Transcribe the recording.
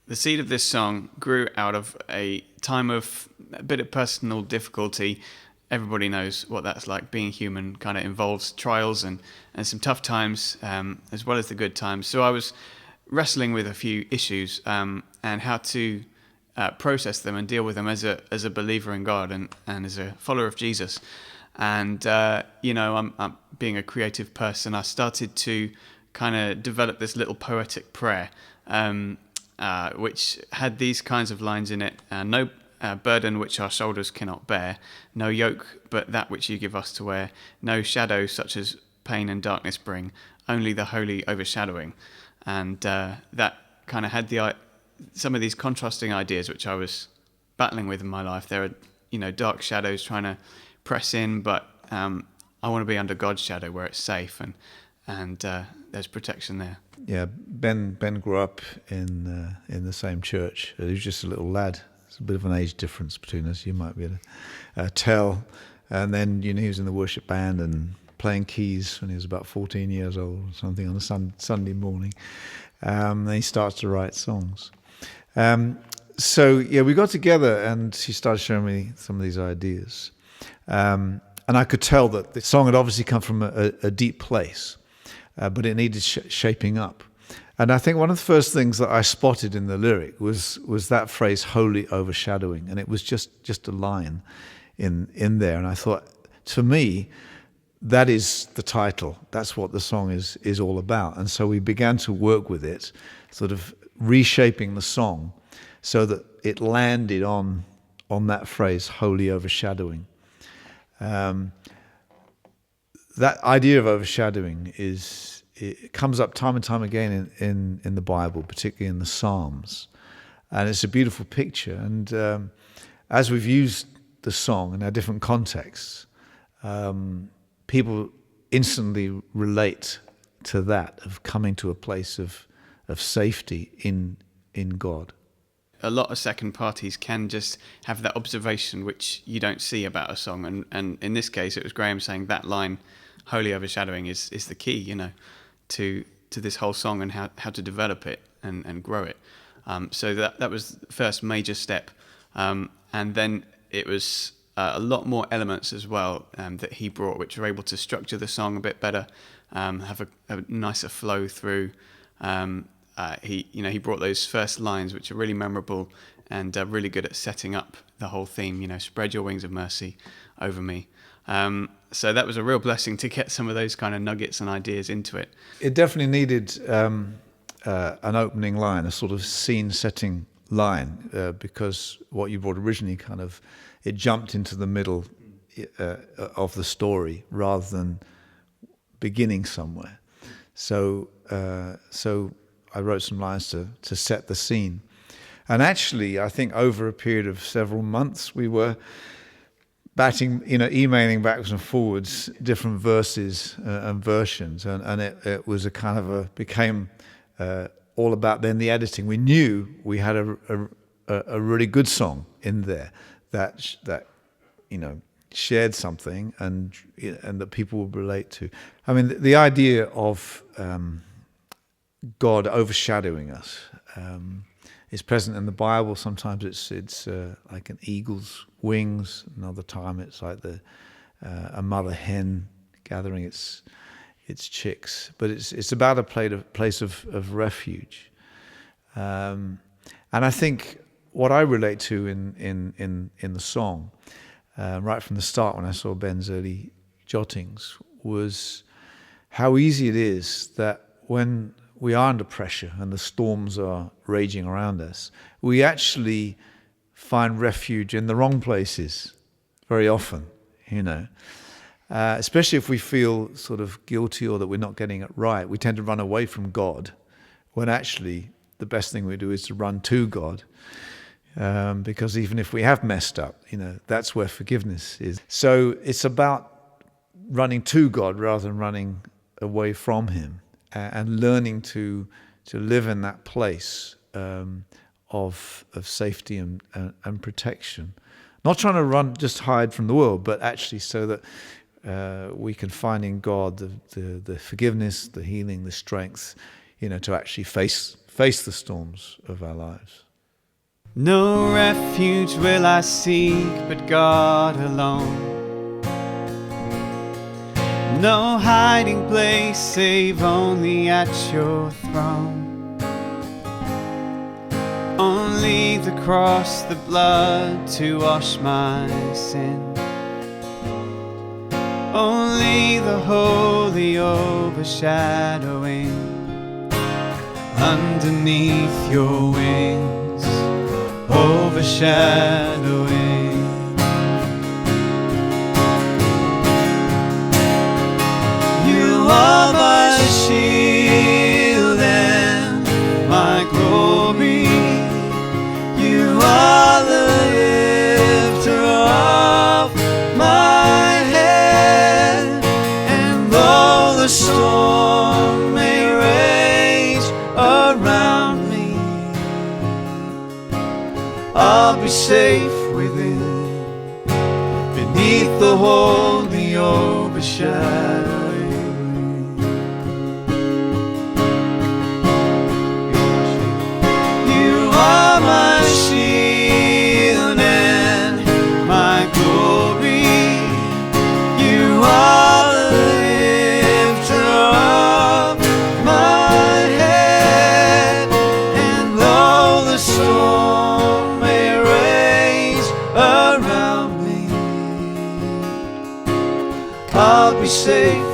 The seed of this song grew out of a time of a bit of personal difficulty. Everybody knows what that's like. Being human kind of involves trials and some tough times, as well as the good times. So I was wrestling with a few issues and how to process them and deal with them as a believer in God and as a follower of Jesus. And I'm being a creative person. I started to kind of develop this little poetic prayer, which had these kinds of lines in it: no burden which our shoulders cannot bear, no yoke but that which you give us to wear, no shadow such as pain and darkness bring, only the holy overshadowing. And that kind of had some of these contrasting ideas which I was battling with in my life. There are, dark shadows trying to press in, but I want to be under God's shadow where it's safe, and there's protection there. Yeah, Ben grew up in the same church. He was just a little lad. There's a bit of an age difference between us. You might be able to tell. And then he was in the worship band and playing keys when he was about 14 years old or something on a Sunday morning. Then he starts to write songs. So we got together and he started showing me some of these ideas. And I could tell that the song had obviously come from a deep place, but it needed shaping up. And I think one of the first things that I spotted in the lyric was that phrase, holy overshadowing. And it was just a line in there. And I thought, to me, that is the title. That's what the song is all about. And so we began to work with it, sort of reshaping the song so that it landed on that phrase, holy overshadowing. That idea of overshadowing it comes up time and time again in the Bible, particularly in the Psalms. And it's a beautiful picture. And as we've used the song in our different contexts, people instantly relate to that, of coming to a place of safety in God. A lot of second parties can just have that observation which you don't see about a song, and in this case it was Graham saying that line, holy overshadowing, is the key, to this whole song and how to develop it and grow it. So that was the first major step, and then it was a lot more elements as well that he brought, which were able to structure the song a bit better, have a nicer flow through. He brought those first lines, which are really memorable and really good at setting up the whole theme. Spread your wings of mercy over me. So that was a real blessing to get some of those kind of nuggets and ideas into it. It definitely needed an opening line, a sort of scene-setting line, because what you brought originally it jumped into the middle of the story rather than beginning somewhere. So I wrote some lines to set the scene. And actually, I think over a period of several months, we were emailing backwards and forwards different verses and versions. And it was became all about then the editing. We knew we had a really good song in there that shared something and that people would relate to. I mean, the idea of God overshadowing us is present in the Bible. Sometimes it's like an eagle's wings. Another time it's like a mother hen gathering its chicks. But it's about a place of refuge. And I think what I relate to in the song, right from the start when I saw Ben's early jottings, was how easy it is that when we are under pressure and the storms are raging around us, we actually find refuge in the wrong places very often, especially if we feel sort of guilty or that we're not getting it right. We tend to run away from God when actually the best thing we do is to run to God, because even if we have messed up, that's where forgiveness is. So it's about running to God rather than running away from Him. And learning to live in that place of safety and protection. Not trying to just hide from the world, but actually so that we can find in God the forgiveness, the healing, the strength, to actually face face the storms of our lives. No refuge will I seek but God alone. No hiding place save only at your throne. Only the cross, the blood to wash my sin. Only the holy overshadowing underneath your wings. Overshadowing. You are my shield and my glory. You are the lifter of my head. And though the storm may rage around me, I'll be safe within, beneath the holy overshadowing. You are my shield and my glory. You are the lifter of my head. And though the storm may rage around me, I'll be safe